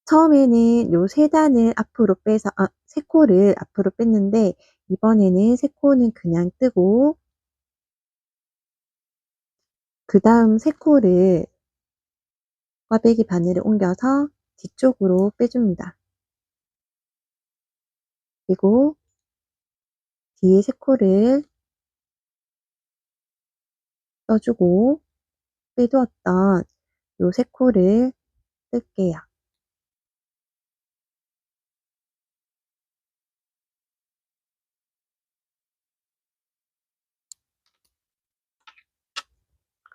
처음에는 요 3단을 앞으로 빼서 3코를 앞으로 뺐는데 이번에는 3코는 그냥 뜨고 그 다음 3코를 꽈배기 바늘을 옮겨서 뒤쪽으로 빼줍니다. 그리고 뒤에 3코를 떠주고 빼두었던 요 3코를 뜰게요.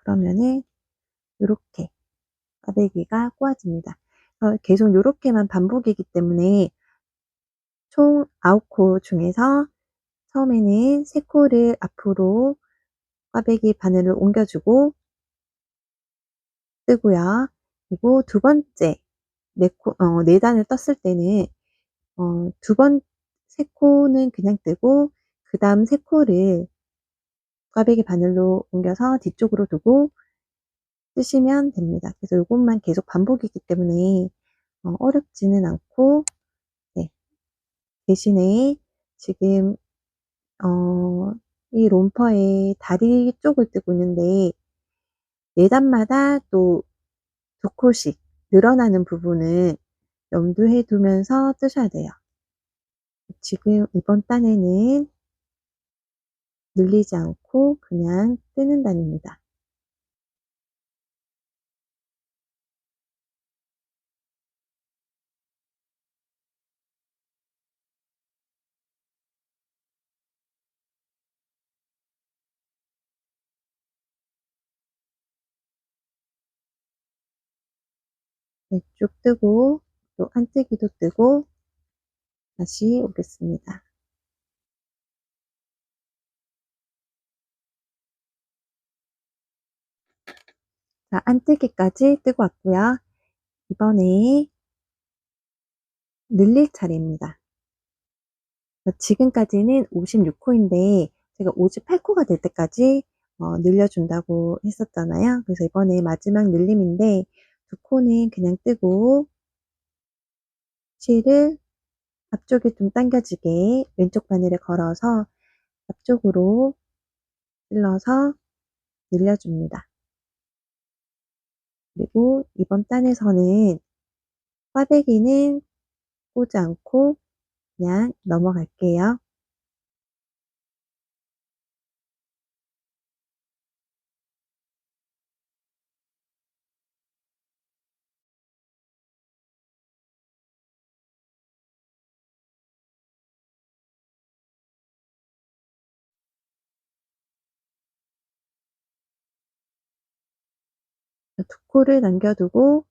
그러면은 요렇게 꽈배기가 꼬아집니다. 계속 요렇게만 반복이기 때문에 총 9코 중에서 처음에는 3코를 앞으로 꽈배기 바늘을 옮겨주고 뜨고요. 그리고 두 번째 4단을 떴을 때는 세 코는 그냥 뜨고 그 다음 3코를 꽈배기 바늘로 옮겨서 뒤쪽으로 두고 뜨시면 됩니다. 그래서 이것만 계속 반복이기 때문에 어렵지는 않고, 네. 대신에 지금 이 롬퍼의 다리 쪽을 뜨고 있는데 4단마다 또 2코씩 늘어나는 부분은 염두해 두면서 뜨셔야 돼요. 지금 이번 단에는 늘리지 않고 그냥 뜨는 단입니다. 네, 쭉 뜨고 또 안뜨기도 뜨고 다시 오겠습니다. 자, 안뜨기까지 뜨고 왔고요. 이번에 늘릴 차례입니다. 지금까지는 56코인데 제가 58코가 될 때까지 늘려준다고 했었잖아요. 그래서 이번에 마지막 늘림인데 2코는 그냥 뜨고 실을 앞쪽에 좀 당겨지게 왼쪽 바늘에 걸어서 앞쪽으로 찔러서 늘려줍니다. 그리고 이번 단에서는 꽈배기는 꽂지 않고 그냥 넘어갈게요. 두 코를 남겨두고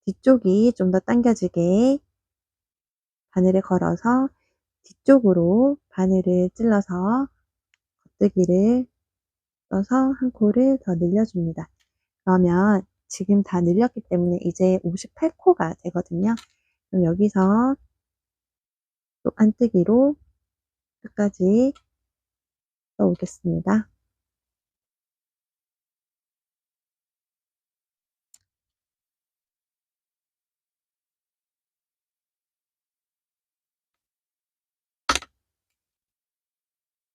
뒤쪽이 좀 더 당겨지게 바늘을 걸어서 뒤쪽으로 바늘을 찔러서 겉뜨기를 떠서 한 코를 더 늘려줍니다. 그러면 지금 다 늘렸기 때문에 이제 58코가 되거든요. 그럼 여기서 또 안뜨기로 끝까지 떠오겠습니다.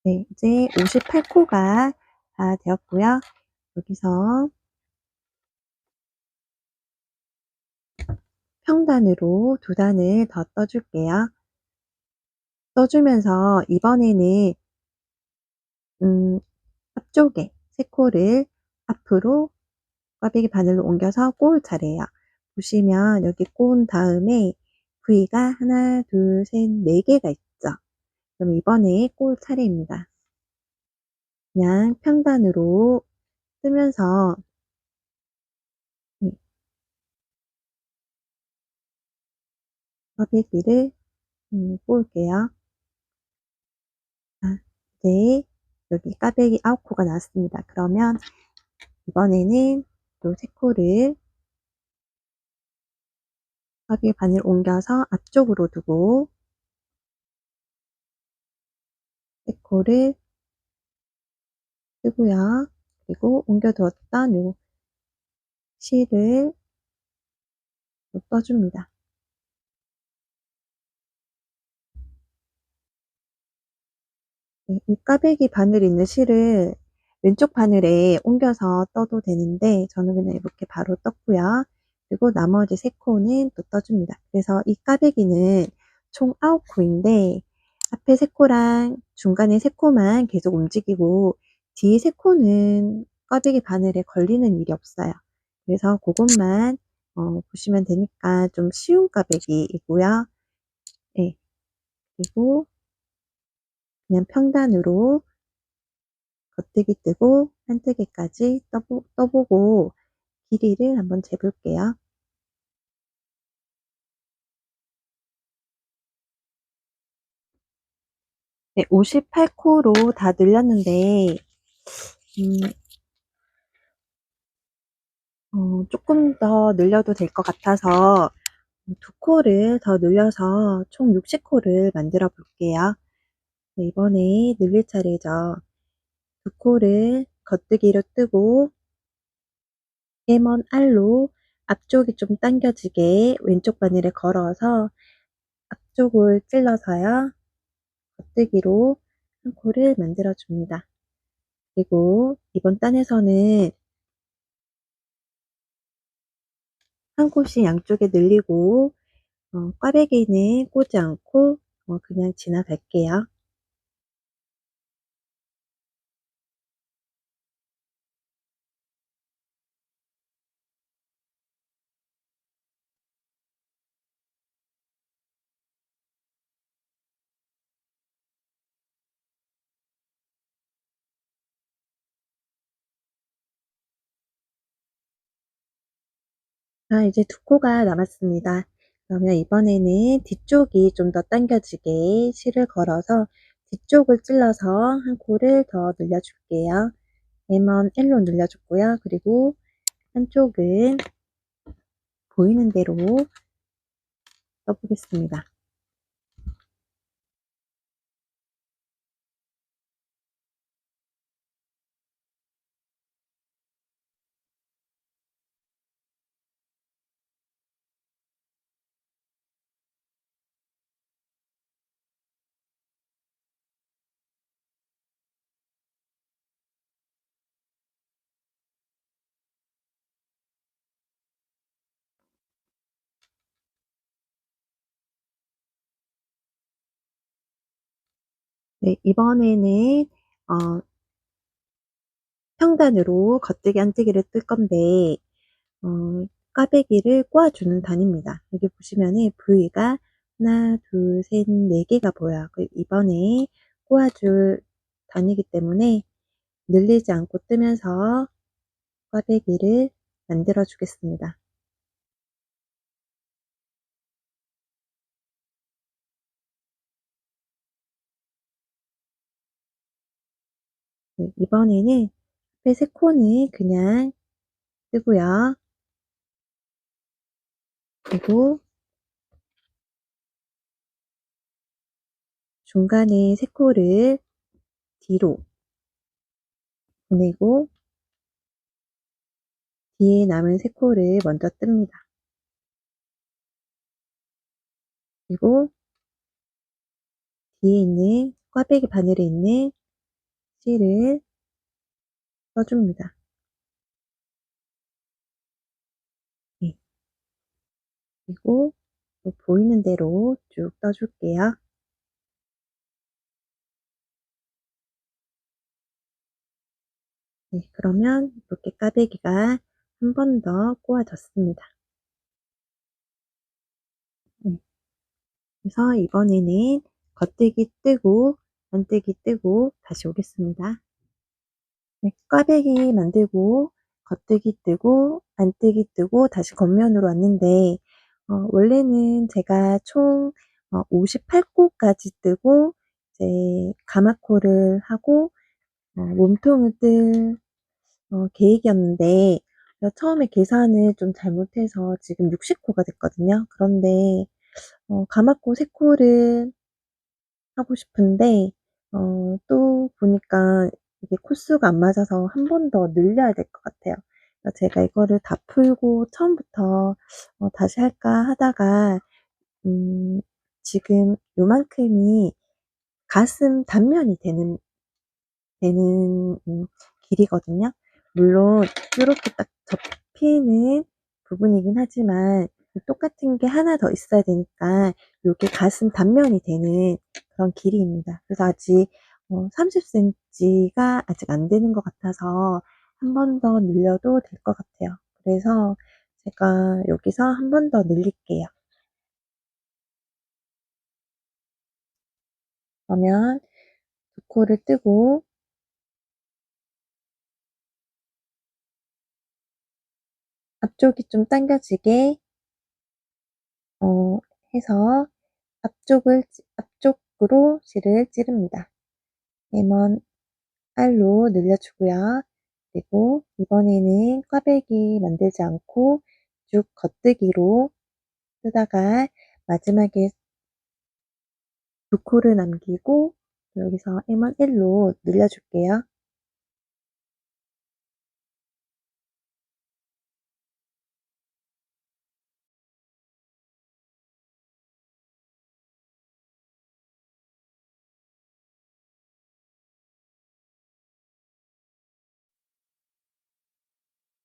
네, 이제 58코가 다 되었고요. 여기서 평단으로 2단을 더 떠줄게요. 떠주면서 이번에는 음, 앞쪽에 3코를 앞으로 꽈배기 바늘로 옮겨서 꼬을 차례예요. 보시면 여기 꼬은 다음에 V가 하나, 둘, 셋, 4개가 있죠. 그럼 이번에 꼬을 차례입니다. 그냥 평단으로 뜨면서 꽈배기를 꼬을게요. 네, 여기 꽈배기 9코가 나왔습니다. 그러면 이번에는 또 3코를 꽈배기 바늘 옮겨서 앞쪽으로 두고 3코를 뜨고요. 그리고 옮겨두었던 요 실을 또 떠줍니다. 네, 이 꽈배기 바늘 있는 실을 왼쪽 바늘에 옮겨서 떠도 되는데 저는 그냥 이렇게 바로 떴고요. 그리고 나머지 3코는 또 떠줍니다. 그래서 이 꽈배기는 총 9코인데 앞에 3코랑 중간에 3코만 계속 움직이고 뒤에 3코는 꽈배기 바늘에 걸리는 일이 없어요. 그래서 그것만 보시면 되니까 좀 쉬운 꽈배기이고요. 네, 그리고 그냥 평단으로 겉뜨기 뜨고 한뜨기까지 떠보고 길이를 한번 재볼게요. 네, 58코로 다 늘렸는데 조금 더 늘려도 될 것 같아서 2코를 더 늘려서 총 60코를 만들어 볼게요. 네, 이번에 늘릴 차례죠. 2코를 겉뜨기로 뜨고 레몬 알로 앞쪽이 좀 당겨지게 왼쪽 바늘에 걸어서 앞쪽을 찔러서요. 겉뜨기로 한 코를 만들어 줍니다. 그리고 이번 단에서는 한 코씩 양쪽에 늘리고 꽈배기는 꽂지 않고 그냥 지나갈게요. 아, 이제 2코가 남았습니다. 그러면 이번에는 뒤쪽이 좀 더 당겨지게 실을 걸어서 뒤쪽을 찔러서 한 코를 더 늘려줄게요. 레몬 L로 늘려줬고요. 그리고 한쪽은 보이는 대로 떠보겠습니다. 네, 이번에는 평단으로 겉뜨기 안뜨기를 뜰 건데 꽈배기를 꼬아주는 단입니다. 여기 보시면은 V가 하나, 둘, 셋, 4개가 보여요. 이번에 꼬아줄 단이기 때문에 늘리지 않고 뜨면서 꽈배기를 만들어 주겠습니다. 네, 이번에는 앞에 3코는 그냥 뜨고요. 그리고 중간에 3코를 뒤로 보내고 뒤에 남은 3코를 먼저 뜹니다. 그리고 뒤에 있는 꽈배기 바늘에 있는 실을 떠줍니다. 네. 그리고 또 보이는 대로 쭉 떠줄게요. 네, 그러면 이렇게 꽈배기가 한 번 더 꼬아졌습니다. 네, 그래서 이번에는 겉뜨기 뜨고 안뜨기 뜨고 다시 오겠습니다. 네, 꽈배기 만들고 겉뜨기 뜨고 안뜨기 뜨고 다시 겉면으로 왔는데 원래는 제가 총 58코까지 뜨고 이제 가마코를 하고 몸통을 뜰 계획이었는데 처음에 계산을 좀 잘못해서 지금 60코가 됐거든요. 그런데 가마코 3코를 하고 싶은데 또 보니까 이게 코수가 안 맞아서 한 번 더 늘려야 될 것 같아요. 그래서 제가 이거를 다 풀고 처음부터 다시 할까 하다가 음 지금 요만큼이 가슴 단면이 되는 길이거든요. 물론 요렇게 딱 접히는 부분이긴 하지만 똑같은 게 하나 더 있어야 되니까 요게 가슴 단면이 되는 그런 길이입니다. 그래서 아직 30cm가 아직 안 되는 것 같아서 한 번 더 늘려도 될 것 같아요. 그래서 제가 여기서 한 번 더 늘릴게요. 그러면 두 코를 뜨고 앞쪽이 좀 당겨지게 어 해서 앞쪽으로 실을 찌릅니다. 레몬 알로 늘려주고요. 그리고 이번에는 꽈배기 만들지 않고 쭉 겉뜨기로 뜨다가 마지막에 두 코를 남기고 여기서 레몬 1로 늘려줄게요.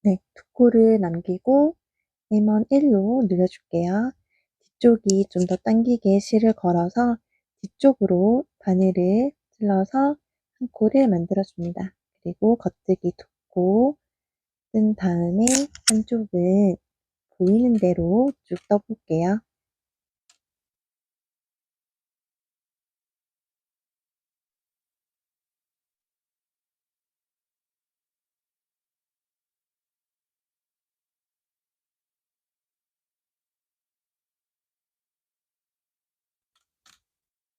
네, 두 코를 남기고 레몬 1로 늘려줄게요. 뒤쪽이 좀 더 당기게 실을 걸어서 뒤쪽으로 바늘을 찔러서 한 코를 만들어줍니다. 그리고 겉뜨기 두 코 뜬 다음에 한쪽은 보이는 대로 쭉 떠볼게요.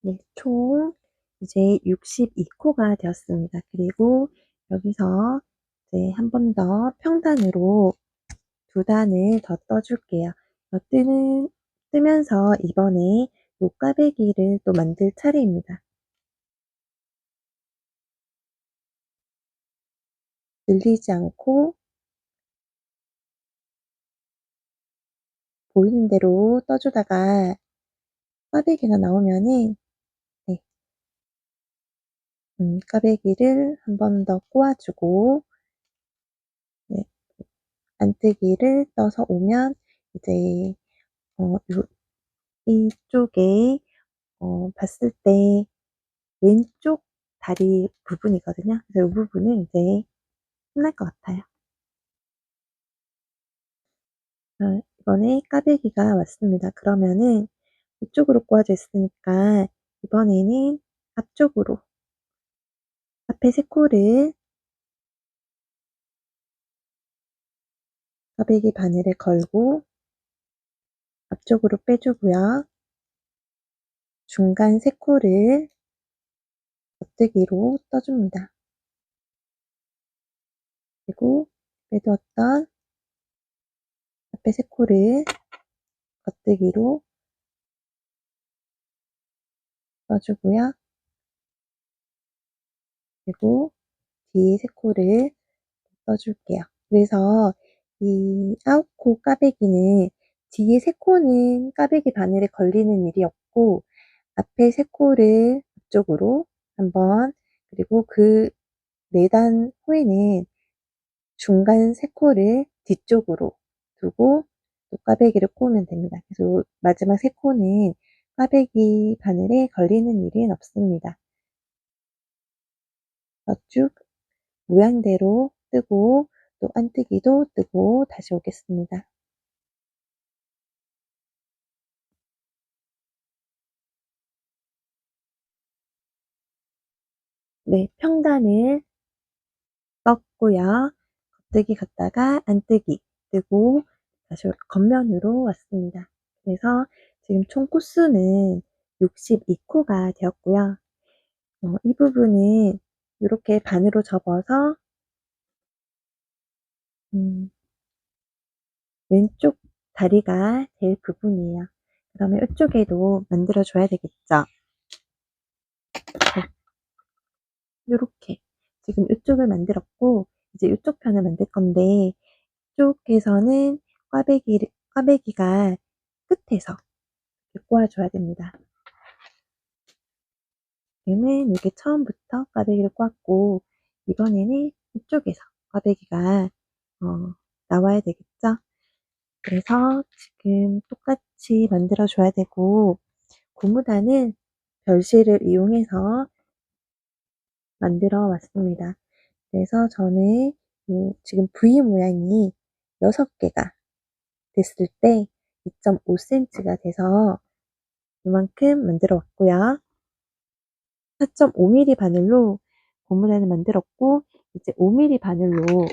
네, 총 이제 62코가 되었습니다. 그리고 여기서 이제 한 번 더 평단으로 두 단을 더 떠줄게요. 뜨면서 이번에 옷가베기를 또 만들 차례입니다. 늘리지 않고 보이는 대로 떠주다가 꽈배기가 나오면은 네, 꽈배기를 한 번 더 꼬아주고 네, 안뜨기를 떠서 오면 이제 요 이쪽에 봤을 때 왼쪽 다리 부분이거든요. 그래서 이 부분은 이제 끝날 것 같아요. 이번에 꽈배기가 왔습니다. 그러면은 이쪽으로 꼬아져 있으니까 이번에는 앞쪽으로 앞에 세 코를 꽈배기 바늘에 걸고 앞쪽으로 빼주고요. 중간 세 코를 겉뜨기로 떠줍니다. 그리고 빼두었던 앞에 세 코를 겉뜨기로 떠주고요. 그리고 뒤에 세 코를 떠줄게요. 그래서 이 9코 꽈배기는 뒤에 세 코는 꽈배기 바늘에 걸리는 일이 없고 앞에 세 코를 앞쪽으로 한번 그리고 그 4단 후에는 중간 3코를 뒤쪽으로 두고 또 꽈배기를 꼬으면 됩니다. 그래서 마지막 3코는 꽈배기 바늘에 걸리는 일은 없습니다. 쭉 모양대로 뜨고 또 안뜨기도 뜨고 다시 오겠습니다. 네, 평단을 떴고요. 겉뜨기 갔다가 안뜨기 뜨고 다시 겉면으로 왔습니다. 그래서 지금 총 코수는 62코가 되었고요. 이 부분은 이렇게 반으로 접어서 왼쪽 다리가 될 부분이에요. 그러면 이쪽에도 만들어 줘야 되겠죠. 이렇게 지금 이쪽을 만들었고 이제 이쪽 편을 만들 건데 이쪽에서는 꽈배기가 끝에서 이렇게 꼬아줘야 됩니다. 지금은 이렇게 처음부터 꽈배기를 꽈고 이번에는 이쪽에서 꽈배기가 나와야 되겠죠. 그래서 지금 똑같이 만들어 줘야 되고 고무단은 별실을 이용해서 만들어 왔습니다. 그래서 저는 지금 V 모양이 6개가 됐을 때 2.5cm가 돼서 이만큼 만들어 왔고요. 4.5mm 바늘로 고무단을 만들었고 이제 5mm 바늘로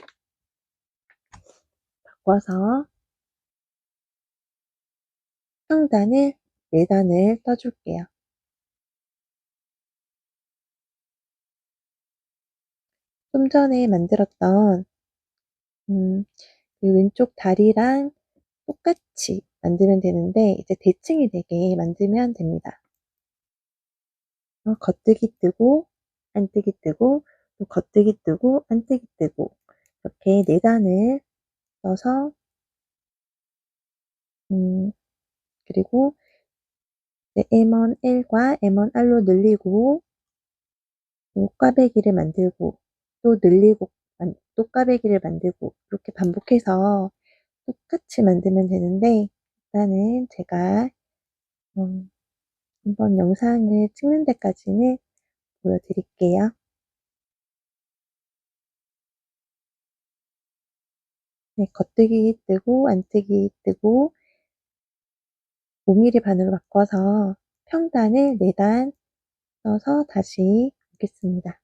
바꿔서 평단을 4단을 떠줄게요. 좀 전에 만들었던 그 왼쪽 다리랑 똑같이 만들면 되는데 이제 대칭이 되게 만들면 됩니다. 겉뜨기 뜨고 안뜨기 뜨고 또 겉뜨기 뜨고 안뜨기 뜨고 이렇게 4단을 떠서 그리고 M1L과 M1R로 늘리고 또 꽈배기를 만들고 또 늘리고 또 꽈배기를 만들고 이렇게 반복해서 똑같이 만들면 되는데 일단은 제가 한번 영상을 찍는 데까지는 보여드릴게요. 네, 겉뜨기 뜨고 안뜨기 뜨고 5mm 반으로 바꿔서 평단을 4단 떠서 다시 오겠습니다.